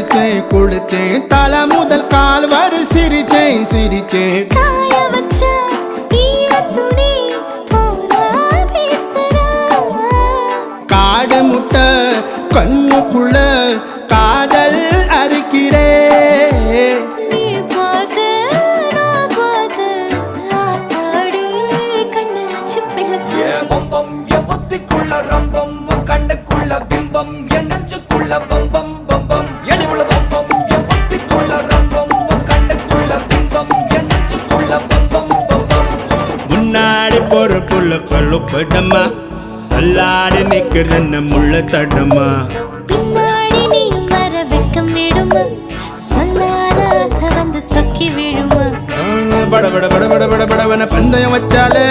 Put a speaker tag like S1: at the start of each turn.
S1: குளிச்சேன் குளிச்சேன் தலை முதல் கால் வரை சிரிச்சேன் சிரிச்சேன்
S2: காய வச்ச ஈரத்துணி போல பேசுற
S1: காடு முட்டை கண்ணுக்குள்ள காதல் அறுக்கிறே
S2: நீ பார்த்து நான் பார்த்து ஆத்தாடி கண்ணு ஆச்சு பிள்ளைக்காச்சு
S3: பம்பம் என் புத்திக்குள்ள ரம்பம் உன் கண்ணுக்குள்ள பிம்பம் என் நெஞ்சுக்குள்ள பம்பம் பம்பம் எளிவுள்ள பம்பம் என் புத்திக்குள்ள ரம்பம் உன் கண்ணுக்குள்ள பிம்பம் என் நெஞ்சுக்குள்ள பம்பம் பம்பம்
S1: முன்னாடி போற புள்ள கல்லுப்படமா தள்ளாடி நிக்கிறன்ன முள்ள தடமா
S2: பின்னாடி நீயும் வர வெட்கம் விடுமா சொல்லாத ஆசை வந்து சொக்கி விடுமா
S1: பட பட பட பட பட படவன பந்தயம் வச்சாலே